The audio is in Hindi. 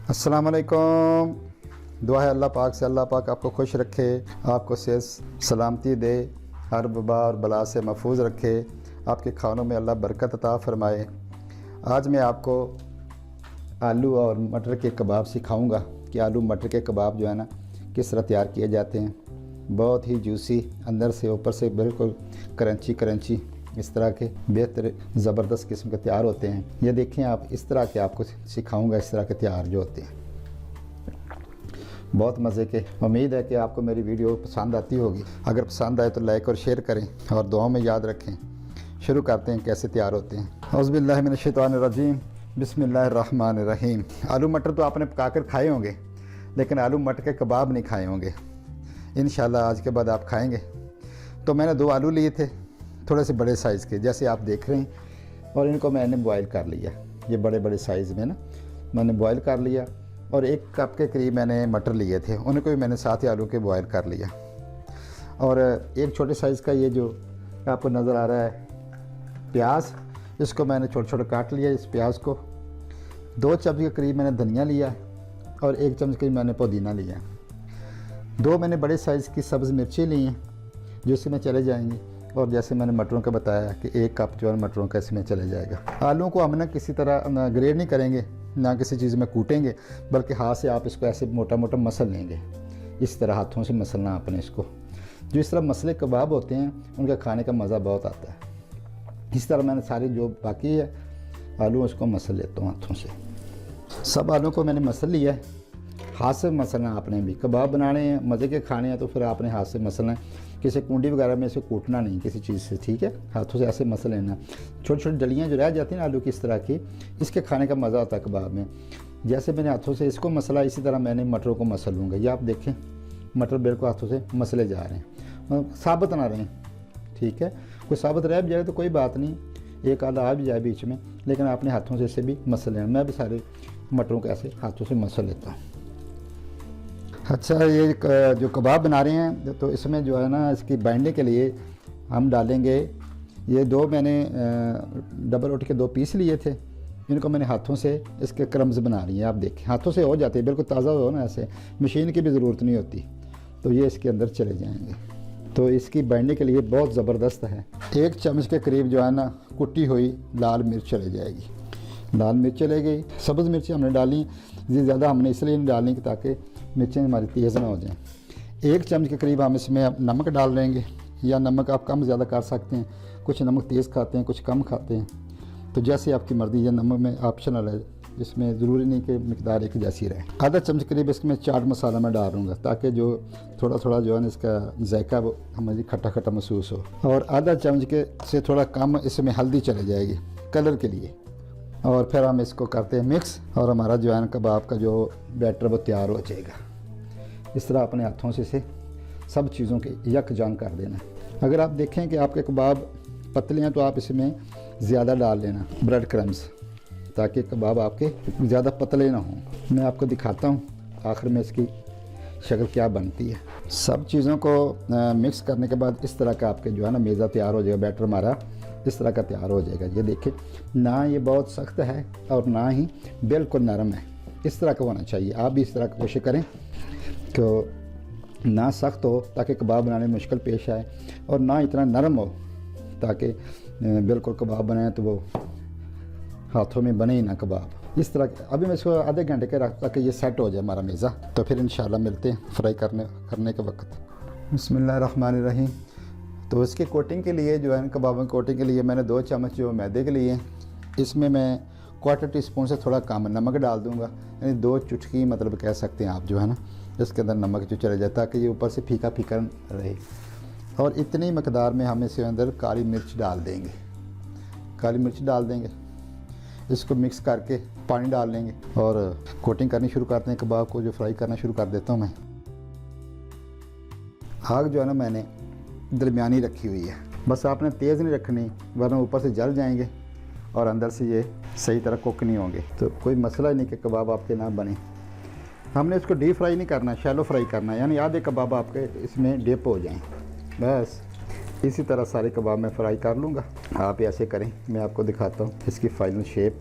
अस्सलाम वालेकुम। दुआ है अल्लाह पाक से, अल्लाह पाक आपको खुश रखे, आपको सेहत सलामती दे, हर वबा और बला से महफूज रखे, आपके खानों में अल्लाह बरकत अता फ़रमाए। आज मैं आपको आलू और मटर के कबाब सिखाऊंगा कि आलू मटर के कबाब जो है ना किस तरह तैयार किए जाते हैं। बहुत ही जूसी, अंदर से ऊपर से बिल्कुल क्रंची क्रंची, इस तरह के बेहतर ज़बरदस्त किस्म के तैयार होते हैं। ये देखें आप, इस तरह के आपको सिखाऊंगा, इस तरह के तैयार जो होते हैं बहुत मज़े के। उम्मीद है कि आपको मेरी वीडियो पसंद आती होगी। अगर पसंद आए तो लाइक और शेयर करें और दुआओं में याद रखें। शुरू करते हैं कैसे तैयार होते हैं। औज़ुबिल्लाहि मिनश्शैतानिर्रजीम, बिस्मिल्लाहिर्रहमानिर्रहीम। आलू मटर तो आपने पकाकर खाए होंगे, लेकिन आलू मटर के कबाब नहीं खाए होंगे। इंशाल्लाह आज के बाद आप खाएंगे। तो मैंने 2 आलू लिए थे, थोड़े से बड़े साइज़ के, जैसे आप देख रहे हैं, और इनको मैंने बॉयल कर लिया। ये बड़े बड़े साइज़ में ना मैंने बॉयल कर लिया। और 1 कप के करीब मैंने मटर लिए थे, उनको भी मैंने 7 आलू के बॉयल कर लिया। और एक छोटे साइज़ का ये जो आपको नज़र आ रहा है प्याज, इसको मैंने छोटे छोटे काट लिया। इस प्याज को 2 चम्मच के करीब मैंने धनिया लिया और 1 चम्मच करीब मैंने पुदीना लिया। 2 मैंने बड़े साइज़ की सब्ज़ मिर्ची ली हैं जो इसमें चले जाएंगी। और जैसे मैंने मटरों का बताया कि 1 कप जो है मटरों का इसमें चले जाएगा। आलू को हम ना किसी तरह ग्रेड नहीं करेंगे, ना किसी चीज़ में कूटेंगे, बल्कि हाथ से आप इसको ऐसे मोटा मोटा मसल लेंगे। इस तरह हाथों से मसलना आपने इसको। जो इस तरह मसले कबाब होते हैं उनका खाने का मज़ा बहुत आता है। इस तरह मैंने सारी जो बाकी है आलू उसको मसल लेता हूँ हाथों से। सब आलू को मैंने मसल लिया है। हाथ से मसलना आपने भी। कबाब बनाने हैं, मज़े के खाने हैं, तो फिर आपने हाथ से मसलना है। किसी कुंडी वगैरह में इसे कूटना नहीं किसी चीज़ से, ठीक है। हाथों से ऐसे मसल लेना। छोटी छोटी डलियाँ जो रह जाती हैं ना आलू की इस तरह की, इसके खाने का मज़ा आता है कबाब में। जैसे मैंने हाथों से इसको मसला, इसी तरह मैंने मटरों को मसल लूँगा। ये आप देखें, मटर बिल्कुल हाथों से मसले जा रहे हैं, साबुत ना रहें, ठीक है। कोई साबुत रह भी जाए तो कोई बात नहीं, एक आधा आ भी जाए बीच में, लेकिन आपने हाथों से इसे भी मसल लेना। मैं भी सारे मटरों को ऐसे हाथों से मसल लेता हूँ। अच्छा, ये जो कबाब बना रहे हैं तो इसमें जो है ना इसकी बाइंडिंग के लिए हम डालेंगे, ये 2 मैंने डबल रोटी के 2 पीस लिए थे। इनको मैंने हाथों से इसके क्रम्स बना रही हैं। आप देखें, हाथों से हो जाते हैं, बिल्कुल ताज़ा हो ना, ऐसे मशीन की भी ज़रूरत नहीं होती। तो ये इसके अंदर चले जाएंगे। तो इसकी बाइंडिंग के लिए बहुत ज़बरदस्त है। 1 चम्मच के करीब जो है ना कुटी हुई लाल मिर्च चले जाएगी। लाल मिर्च चले गई। सब्ज़ मिर्ची हमने डाली, ज़्यादा हमने इसलिए नहीं डालनी कि ताकि मिर्चें हमारी तेज़ ना हो जाएं। 1 चम्मच के करीब हम इसमें नमक डाल देंगे, या नमक आप कम ज़्यादा कर सकते हैं। कुछ नमक तेज़ खाते हैं, कुछ कम खाते हैं, तो जैसे आपकी मर्ज़ी। या नमक में ऑप्शनल है, इसमें ज़रूरी नहीं कि मिकदार एक जैसी रहे। आधा चम्मच करीब इसमें चाट मसाला मैं डाल दूँगा, ताकि जो थोड़ा थोड़ा जो है ना इसका जायका वो हमें खट्टा खट्टा महसूस हो। और आधा चम्मच के से थोड़ा कम इसमें हल्दी चले जाएगी कलर के लिए। और फिर हम इसको करते हैं मिक्स, और हमारा जो है ना कबाब का जो बैटर वो तैयार हो जाएगा। इस तरह अपने हाथों से इसे सब चीज़ों के यकजान कर देना। अगर आप देखें कि आपके कबाब पतले हैं तो आप इसमें ज़्यादा डाल लेना ब्रेड क्रम्स, ताकि कबाब आपके ज़्यादा पतले ना हों। मैं आपको दिखाता हूँ आखिर में इसकी शक्ल क्या बनती है। सब चीज़ों को मिक्स करने के बाद इस तरह का आपके जो है ना मेज़ा तैयार हो जाएगा। बैटर हमारा इस तरह का तैयार हो जाएगा। ये देखिए, ना ये बहुत सख्त है और ना ही बिल्कुल नरम है। इस तरह का होना चाहिए। आप भी इस तरह की कोशिश करें कि ना सख्त हो ताकि कबाब बनाने में मुश्किल पेश आए, और ना इतना नरम हो ताकि बिल्कुल कबाब बनाए तो वो हाथों में बने ही ना कबाब। इस तरह अभी मैं इसको आधे घंटे के रख ताकि ये सेट हो जाए हमारा मेज़ा। तो फिर इंशाल्लाह मिलते हैं फ्राई करने के वक्त। बिस्मिल्लाहिर्रहमानिर्रहीम। तो इसके कोटिंग के लिए जो है कबाब में कोटिंग के लिए मैंने 2 चम्मच जो मैदे के लिए, इसमें मैं 1/4 टीस्पून से थोड़ा कम नमक डाल दूंगा, यानी 2 चुटकी मतलब कह सकते हैं आप जो है ना इसके अंदर नमक जो चले जाए, ताकि ये ऊपर से फीका फीका रहे। और इतनी मकदार में हम इसके अंदर काली मिर्च डाल देंगे। काली मिर्च डाल देंगे, इसको मिक्स करके पानी डाल लेंगे और कोटिंग करनी शुरू करते हैं। कबाब को जो फ्राई करना शुरू कर देता हूँ मैं। आग जो है ना मैंने दरमियानी रखी हुई है, बस आपने तेज़ नहीं रखनी, वरना ऊपर से जल जाएंगे और अंदर से ये सही तरह कुक नहीं होंगे। तो कोई मसला ही नहीं कि कबाब आपके ना बने। हमने इसको डीप फ्राई नहीं करना, शैलो फ्राई करना है, यानी आधे कबाब आपके इसमें डिप हो जाएं। बस इसी तरह सारे कबाब मैं फ्राई कर लूँगा। आप ऐसे करें, मैं आपको दिखाता हूँ इसकी फाइनल शेप।